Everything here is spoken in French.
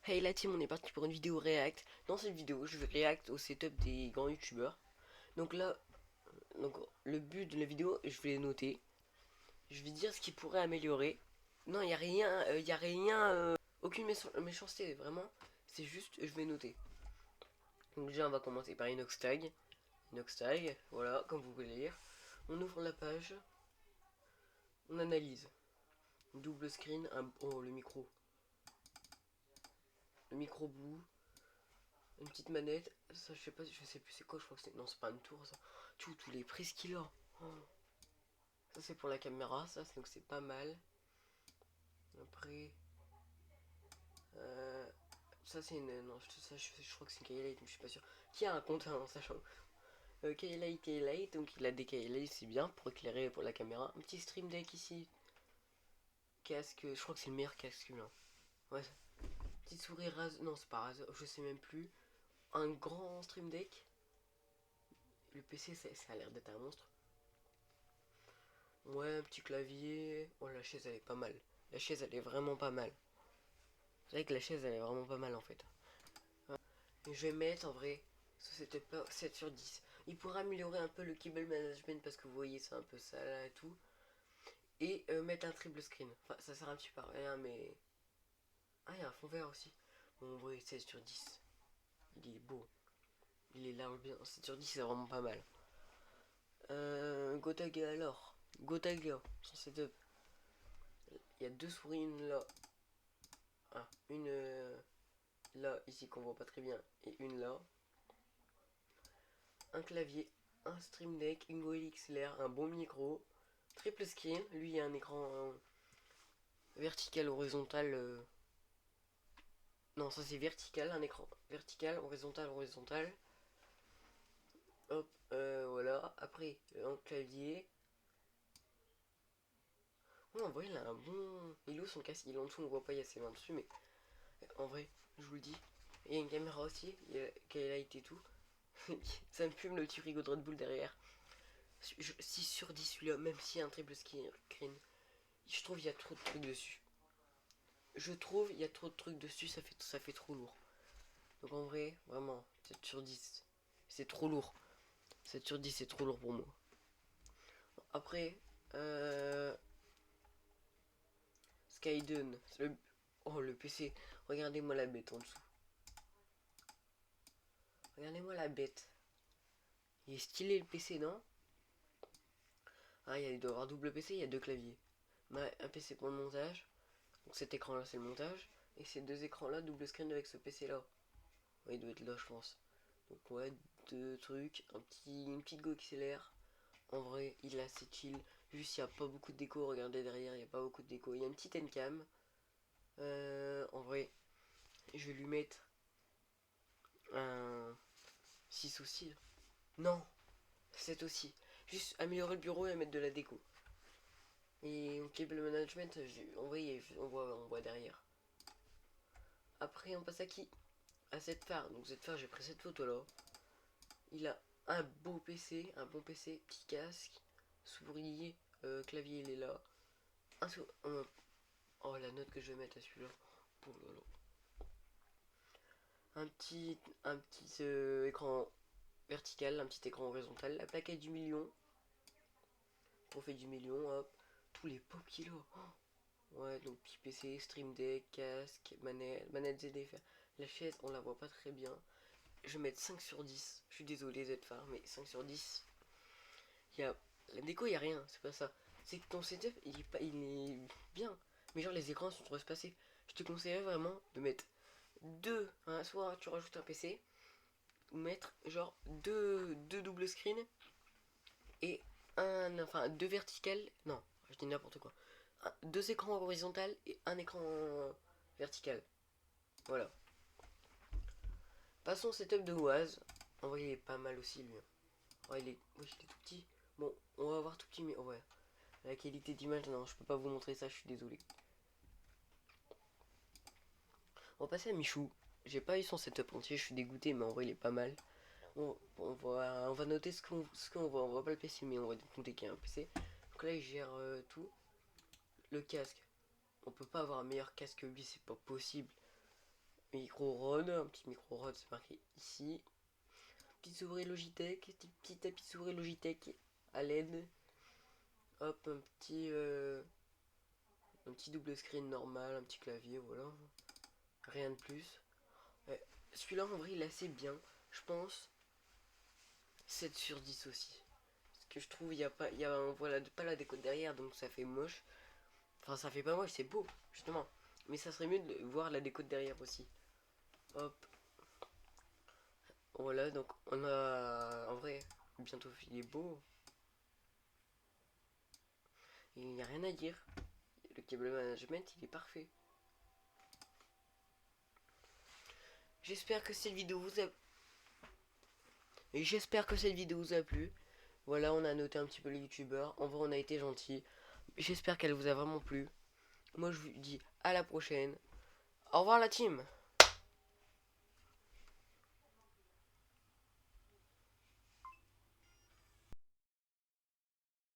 Hey la team, on est parti pour une vidéo react. Dans cette vidéo, je vais react au setup des grands youtubeurs. Donc là, donc le but de la vidéo, je vais les noter. Je vais dire ce qui pourrait améliorer. Non, il y a rien, aucune méchanceté, vraiment. C'est juste, je vais noter. Donc déjà, on va commencer par Inoxtag. Inoxtag, voilà, comme vous pouvez lire. On ouvre la page, on analyse. Double screen, oh le micro blue, une petite manette, ça je sais pas, je sais plus c'est quoi, je crois que c'est. Non, c'est pas une tour ça. Tous les prises qu'il a. Oh. Ça c'est pour la caméra, ça donc c'est pas mal. Après. Euh, ça c'est une. Non, je crois que c'est une Kailite, mais je suis pas sûr. Qui a un compte en sachant Kailite, donc il a des Kailite, c'est bien pour éclairer pour la caméra. Un petit stream deck ici. Casque, je crois que c'est le meilleur casque là. Ouais. Petite souris rase. Non, c'est pas rase, je sais même plus. Un grand stream deck. Le PC, ça a l'air d'être un monstre. Ouais, un petit clavier. Oh, la chaise, elle est pas mal. La chaise, elle est vraiment pas mal. C'est vrai que la chaise, elle est vraiment pas mal en fait. Et je vais mettre en vrai, c'était pas 7 sur 10. Il pourra améliorer un peu le cable management parce que vous voyez, c'est un peu ça là et tout. Et mettre un triple screen. Enfin, ça sert un petit peu à rien, mais. Ah, il y a un fond vert aussi. Bon, en vrai, 16 sur 10. Il est beau. Il est large bien. 7 sur 10, c'est vraiment pas mal. Gotaga alors. Gotaga, son setup. Il y a deux souris, une là. Ah, une là, ici qu'on voit pas très bien, et une là. Un clavier, un stream deck, une Go XLR, un bon micro, triple screen. Lui, il y a un écran vertical, horizontal. Non, ça c'est vertical, un écran vertical, horizontal, horizontal. Hop, voilà. Après, un clavier. Oh, en vrai, il a un bon. Il est où son casque? Il est en dessous, on voit pas, il y a ses mains dessus, mais en vrai, je vous le dis. Il y a une caméra aussi, qu'elle a été tout. Ça me fume le petit frigo de Red Bull derrière. 6 sur 10 celui-là, même s'il y a un triple screen. Je trouve qu'il y a trop de trucs dessus. Je trouve il y a trop de trucs dessus, ça fait trop lourd. Donc en vrai, vraiment, 7 sur 10. C'est trop lourd. 7 sur 10, c'est trop lourd pour moi. Après, Skyden. Oh, le PC. Regardez-moi la bête en dessous. Regardez-moi la bête. Il est stylé le PC, non? Ah, il doit y avoir double PC, il y a deux claviers. Un PC pour le montage. Donc cet écran là, c'est le montage. Et ces deux écrans là, double screen avec ce PC là. Ouais, il doit être là, je pense. Donc ouais, deux trucs, une petite go XLR. En vrai, il est assez chill. Juste, il n'y a pas beaucoup de déco. Regardez derrière, il n'y a pas beaucoup de déco. Il y a une petite Encam. En vrai, je vais lui mettre un 6 aussi. Non, 7 aussi. Juste améliorer le bureau et mettre de la déco. Et au cable management, en vrai, on voit derrière. Après, on passe à qui? À cette phare. Donc cette phare, j'ai pris cette photo là. Il a un beau PC, un bon PC, petit casque, souris, clavier il est là. Oh la note que je vais mettre à celui-là. Oh là là. Un petit écran vertical, un petit écran horizontal, la plaquette du million, trophée du million, hop. Tous les pop qu'il a. Oh. Ouais, donc petit PC, stream deck, casque, manette ZDF. La chaise, on la voit pas très bien. Je vais mettre 5 sur 10. Je suis désolé ZFAR, mais 5 sur 10. Y a... La déco, il y a rien, c'est pas ça. C'est que ton setup, il est bien. Mais genre, les écrans sont trop espacés. Je te conseillerais vraiment de mettre deux. Hein, soit tu rajoutes un PC, ou mettre genre deux double screen et enfin, deux verticales. Non, je dis n'importe quoi. Deux écrans horizontaux et un écran vertical. Voilà. Passons au setup de Oaz. En vrai, il est pas mal aussi, lui. Oh, oui, il est tout petit. Bon, on va voir tout petit, mais oh, ouais. La qualité d'image, non, je peux pas vous montrer ça, je suis désolé. On va passer à Michou. J'ai pas eu son setup entier, je suis dégoûté, mais en vrai, il est pas mal. On va noter ce qu'on voit. On voit pas le PC, mais on va noter qu'il y a un PC. Donc là, il gère tout. Le casque. On peut pas avoir un meilleur casque que lui, c'est pas possible. micro Rode, un petit micro Rode, c'est marqué ici. Petit souris Logitech, petit tapis souris Logitech à LED. Hop, un petit double screen normal, un petit clavier, voilà. Rien de plus. Celui-là, en vrai, il est assez bien. Je pense 7 sur 10 aussi. Parce que je trouve, voilà, pas la déco derrière, donc ça fait moche. Enfin, ça fait pas moche, c'est beau, justement. Mais ça serait mieux de voir la déco derrière aussi. Hop. Voilà, donc on a... En vrai, bientôt, il est beau. Il n'y a rien à dire. Le câble management, il est parfait. J'espère que cette vidéo vous a... Et j'espère que cette vidéo vous a plu. Voilà, on a noté un petit peu les youtubeurs. En vrai, on a été gentils. J'espère qu'elle vous a vraiment plu. Moi, je vous dis à la prochaine. Au revoir la team.